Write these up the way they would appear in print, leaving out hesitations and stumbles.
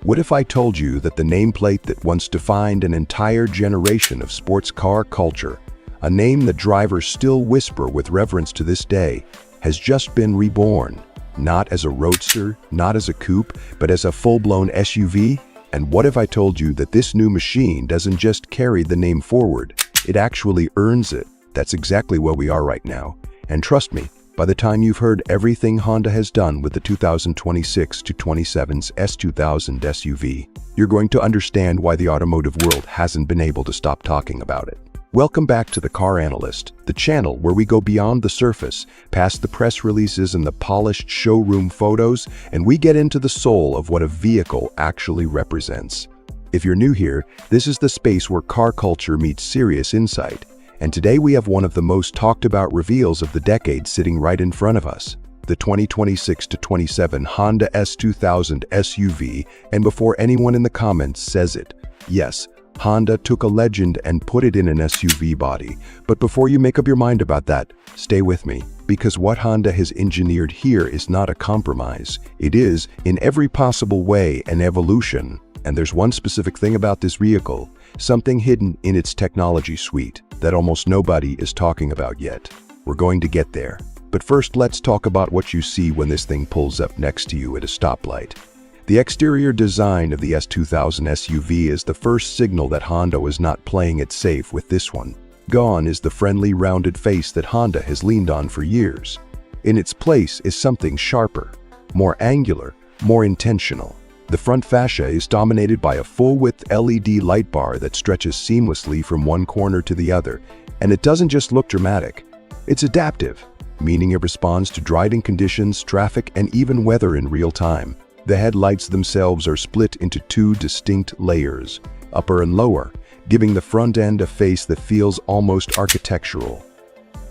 What if I told you that the nameplate that once defined an entire generation of sports car culture, a name that drivers still whisper with reverence to this day, has just been reborn? Not as a roadster, not as a coupe, but as a full-blown SUV? And what if I told you that this new machine doesn't just carry the name forward, it actually earns it? That's exactly where we are right now. And trust me, by the time you've heard everything Honda has done with the 2026 to 27's S2000 SUV, you're going to understand why the automotive world hasn't been able to stop talking about it. Welcome back to The Car Analyst, the channel where we go beyond the surface, past the press releases and the polished showroom photos, and we get into the soul of what a vehicle actually represents. If you're new here, this is the space where car culture meets serious insight. And today we have one of the most talked about reveals of the decade sitting right in front of us. The 2026 to 27 Honda S2000 SUV, and before anyone in the comments says it, yes, Honda took a legend and put it in an SUV body. But before you make up your mind about that, stay with me, because what Honda has engineered here is not a compromise. It is, in every possible way, an evolution. And there's one specific thing about this vehicle, something hidden in its technology suite that almost nobody is talking about yet. We're going to get there. But first, let's talk about what you see when this thing pulls up next to you at a stoplight. The exterior design of the S2000 SUV is the first signal that Honda was not playing it safe with this one. Gone is the friendly, rounded face that Honda has leaned on for years. In its place is something sharper, more angular, more intentional. The front fascia is dominated by a full-width LED light bar that stretches seamlessly from one corner to the other, and it doesn't just look dramatic. It's adaptive, meaning it responds to driving conditions, traffic, and even weather in real time. The headlights themselves are split into two distinct layers, upper and lower, giving the front end a face that feels almost architectural.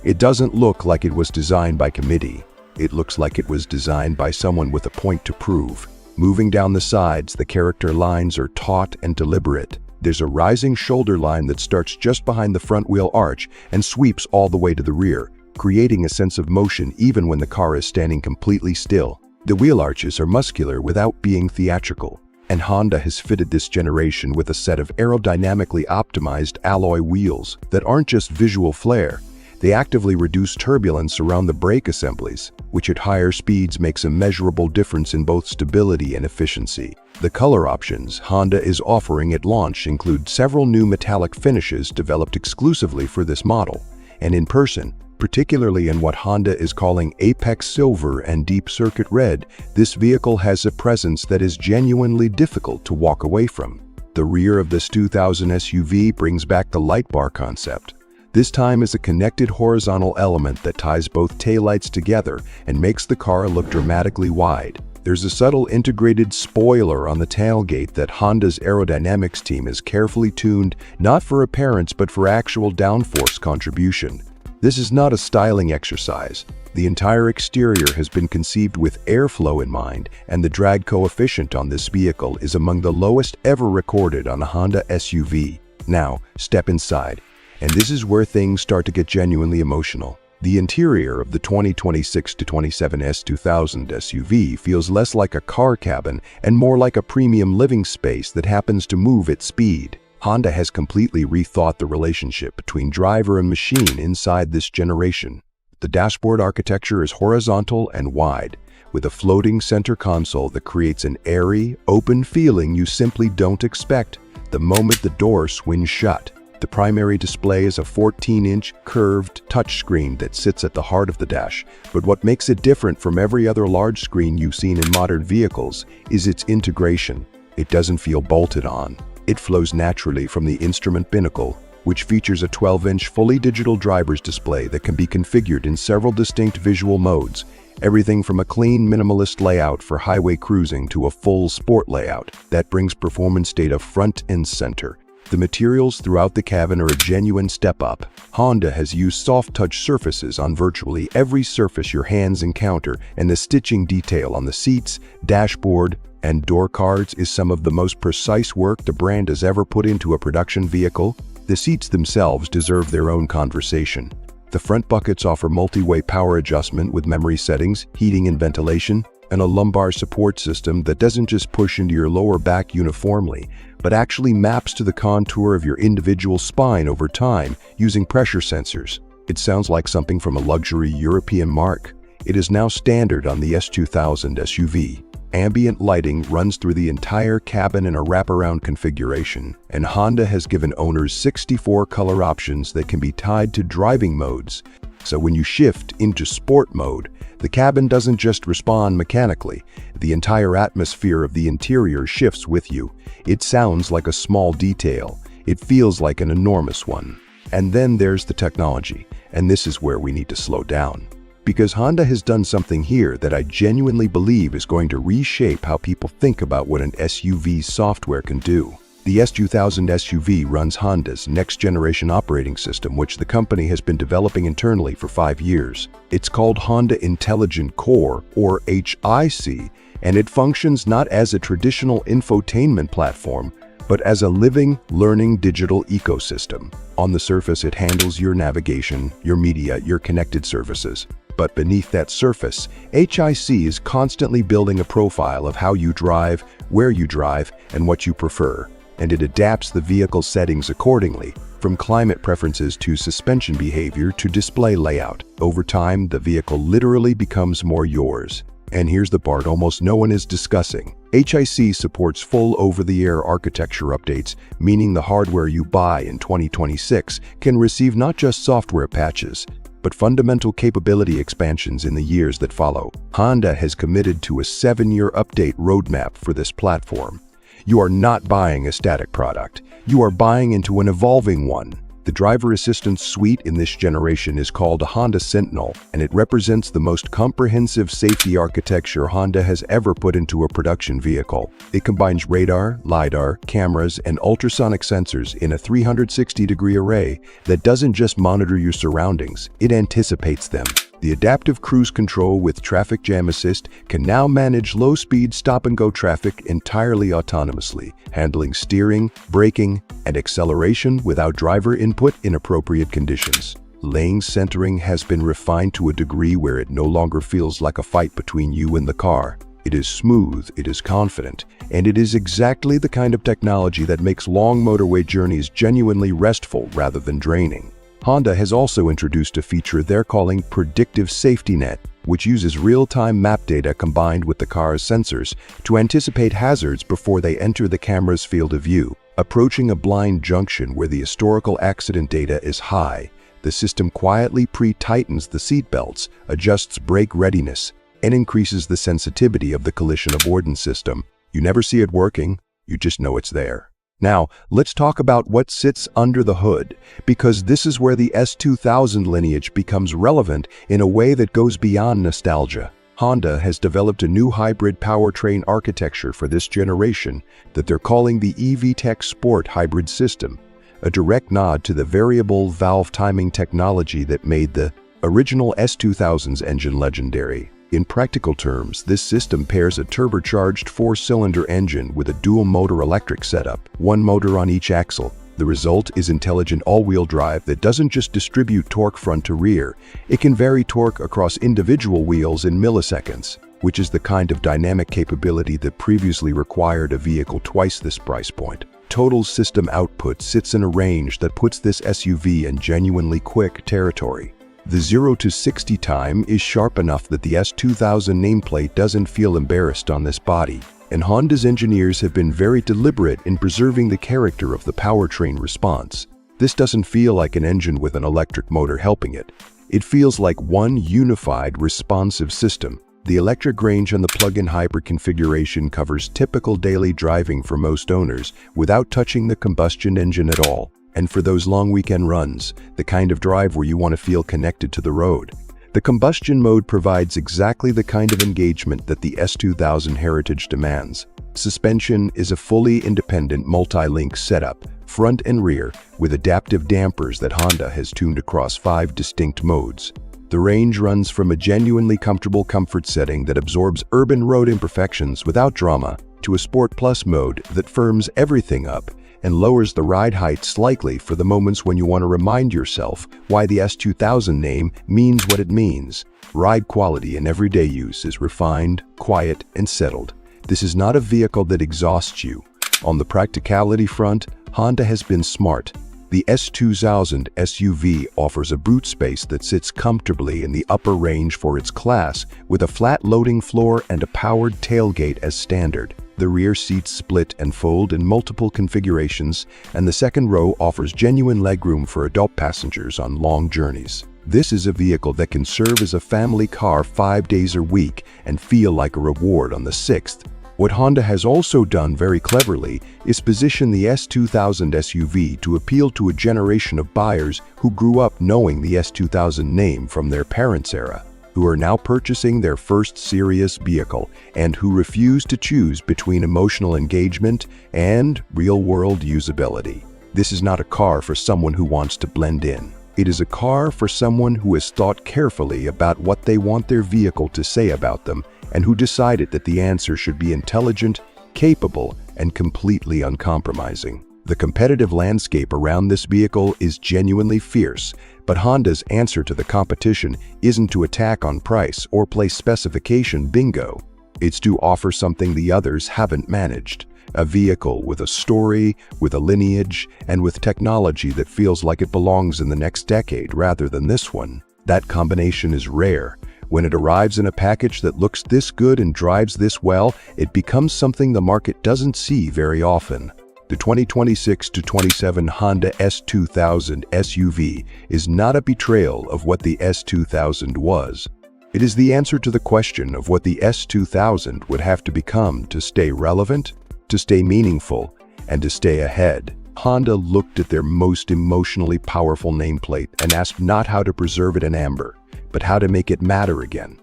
It doesn't look like it was designed by committee. It looks like it was designed by someone with a point to prove. Moving down the sides, the character lines are taut and deliberate. There's a rising shoulder line that starts just behind the front wheel arch and sweeps all the way to the rear, creating a sense of motion even when the car is standing completely still. The wheel arches are muscular without being theatrical, and Honda has fitted this generation with a set of aerodynamically optimized alloy wheels that aren't just visual flair. They actively reduce turbulence around the brake assemblies, which at higher speeds makes a measurable difference in both stability and efficiency. The color options Honda is offering at launch include several new metallic finishes developed exclusively for this model, and in person, particularly in what Honda is calling Apex Silver and Deep Circuit Red, this vehicle has a presence that is genuinely difficult to walk away from. The rear of this 2000 SUV brings back the light bar concept. This time is a connected horizontal element that ties both taillights together and makes the car look dramatically wide. There's a subtle integrated spoiler on the tailgate that Honda's aerodynamics team has carefully tuned, not for appearance but for actual downforce contribution. This is not a styling exercise. The entire exterior has been conceived with airflow in mind, and the drag coefficient on this vehicle is among the lowest ever recorded on a Honda SUV. Now, step inside. And this is where things start to get genuinely emotional. The interior of the 2026 to 27 S2000 SUV feels less like a car cabin and more like a premium living space that happens to move at speed. Honda has completely rethought the relationship between driver and machine inside this generation. The dashboard architecture is horizontal and wide, with a floating center console that creates an airy, open feeling you simply don't expect the moment the door swings shut. The primary display is a 14-inch curved touchscreen that sits at the heart of the dash, but what makes it different from every other large screen you've seen in modern vehicles is its integration. It doesn't feel bolted on. It flows naturally from the instrument binnacle, which features a 12-inch fully digital driver's display that can be configured in several distinct visual modes, everything from a clean minimalist layout for highway cruising to a full sport layout that brings performance data front and center. The materials throughout the cabin are a genuine step up. Honda has used soft-touch surfaces on virtually every surface your hands encounter, and the stitching detail on the seats, dashboard, and door cards is some of the most precise work the brand has ever put into a production vehicle. The seats themselves deserve their own conversation. The front buckets offer multi-way power adjustment with memory settings, heating and ventilation, and a lumbar support system that doesn't just push into your lower back uniformly, but actually maps to the contour of your individual spine over time using pressure sensors. It sounds like something from a luxury European marque. It is now standard on the S2000 SUV. Ambient lighting runs through the entire cabin in a wraparound configuration, and Honda has given owners 64 color options that can be tied to driving modes. So when you shift into sport mode, the cabin doesn't just respond mechanically. The entire atmosphere of the interior shifts with you. It sounds like a small detail. It feels like an enormous one. And then there's the technology, and this is where we need to slow down. Because Honda has done something here that I genuinely believe is going to reshape how people think about what an SUV software can do. The S2000 SUV runs Honda's next-generation operating system, which the company has been developing internally for 5 years. It's called Honda Intelligent Core, or HIC, and it functions not as a traditional infotainment platform, but as a living, learning digital ecosystem. On the surface, it handles your navigation, your media, your connected services. But beneath that surface, HIC is constantly building a profile of how you drive, where you drive, and what you prefer. And it adapts the vehicle settings accordingly, from climate preferences to suspension behavior to display layout. Over time, the vehicle literally becomes more yours. And here's the part almost no one is discussing. HIC supports full over-the-air architecture updates, meaning the hardware you buy in 2026 can receive not just software patches, but fundamental capability expansions in the years that follow. Honda has committed to a 7-year update roadmap for this platform. You are not buying a static product. You are buying into an evolving one. The driver assistance suite in this generation is called a Honda Sentinel, and it represents the most comprehensive safety architecture Honda has ever put into a production vehicle. It combines radar, LiDAR, cameras, and ultrasonic sensors in a 360-degree array that doesn't just monitor your surroundings, it anticipates them. The adaptive cruise control with traffic jam assist can now manage low-speed stop-and-go traffic entirely autonomously, handling steering, braking, and acceleration without driver input in appropriate conditions. Lane centering has been refined to a degree where it no longer feels like a fight between you and the car. It is smooth, it is confident, and it is exactly the kind of technology that makes long motorway journeys genuinely restful rather than draining. Honda has also introduced a feature they're calling Predictive Safety Net, which uses real-time map data combined with the car's sensors to anticipate hazards before they enter the camera's field of view. Approaching a blind junction where the historical accident data is high, the system quietly pre-tightens the seatbelts, adjusts brake readiness, and increases the sensitivity of the collision avoidance system. You never see it working, you just know it's there. Now, let's talk about what sits under the hood, because this is where the S2000 lineage becomes relevant in a way that goes beyond nostalgia. Honda has developed a new hybrid powertrain architecture for this generation that they're calling the EVTech Sport Hybrid System, a direct nod to the variable valve timing technology that made the original S2000's engine legendary. In practical terms, this system pairs a turbocharged 4-cylinder engine with a dual-motor electric setup, one motor on each axle. The result is intelligent all-wheel drive that doesn't just distribute torque front to rear, it can vary torque across individual wheels in milliseconds, which is the kind of dynamic capability that previously required a vehicle twice this price point. Total system output sits in a range that puts this SUV in genuinely quick territory. The 0 to 60 time is sharp enough that the S2000 nameplate doesn't feel embarrassed on this body, and Honda's engineers have been very deliberate in preserving the character of the powertrain response. This doesn't feel like an engine with an electric motor helping it. It feels like one unified, responsive system. The electric range on the plug-in hybrid configuration covers typical daily driving for most owners without touching the combustion engine at all. And for those long weekend runs, the kind of drive where you want to feel connected to the road. The combustion mode provides exactly the kind of engagement that the S2000 heritage demands. Suspension is a fully independent multi-link setup, front and rear, with adaptive dampers that Honda has tuned across 5 distinct modes. The range runs from a genuinely comfortable comfort setting that absorbs urban road imperfections without drama, to a Sport Plus mode that firms everything up and lowers the ride height slightly for the moments when you want to remind yourself why the S2000 name means what it means. Ride quality in everyday use is refined, quiet, and settled. This is not a vehicle that exhausts you. On the practicality front, Honda has been smart. The S2000 SUV offers a boot space that sits comfortably in the upper range for its class, with a flat loading floor and a powered tailgate as standard. The rear seats split and fold in multiple configurations, and the second row offers genuine legroom for adult passengers on long journeys. This is a vehicle that can serve as a family car 5 days a week and feel like a reward on the 6th. What Honda has also done very cleverly is position the S2000 SUV to appeal to a generation of buyers who grew up knowing the S2000 name from their parents' era, who are now purchasing their first serious vehicle, and who refuse to choose between emotional engagement and real-world usability. This is not a car for someone who wants to blend in. It is a car for someone who has thought carefully about what they want their vehicle to say about them, and who decided that the answer should be intelligent, capable, and completely uncompromising. The competitive landscape around this vehicle is genuinely fierce, but Honda's answer to the competition isn't to attack on price or play specification bingo. It's to offer something the others haven't managed. A vehicle with a story, with a lineage, and with technology that feels like it belongs in the next decade rather than this one. That combination is rare. When it arrives in a package that looks this good and drives this well, it becomes something the market doesn't see very often. The 2026-27 Honda S2000 SUV is not a betrayal of what the S2000 was. It is the answer to the question of what the S2000 would have to become to stay relevant, to stay meaningful, and to stay ahead. Honda looked at their most emotionally powerful nameplate and asked not how to preserve it in amber, but how to make it matter again.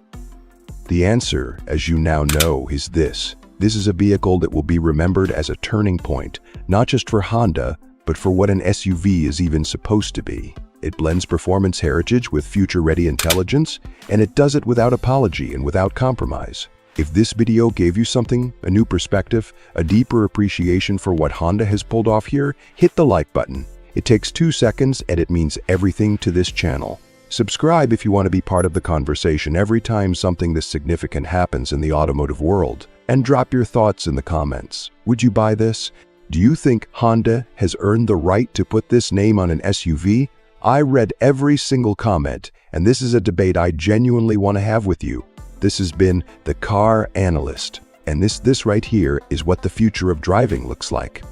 The answer, as you now know, is this. This is a vehicle that will be remembered as a turning point, not just for Honda, but for what an SUV is even supposed to be. It blends performance heritage with future-ready intelligence, and it does it without apology and without compromise. If this video gave you something, a new perspective, a deeper appreciation for what Honda has pulled off here, hit the like button. It takes 2 seconds and it means everything to this channel. Subscribe if you want to be part of the conversation every time something this significant happens in the automotive world. And drop your thoughts in the comments. Would you buy this? Do you think Honda has earned the right to put this name on an SUV? I read every single comment, and this is a debate I genuinely want to have with you. This has been The Car Analyst, and this right here is what the future of driving looks like.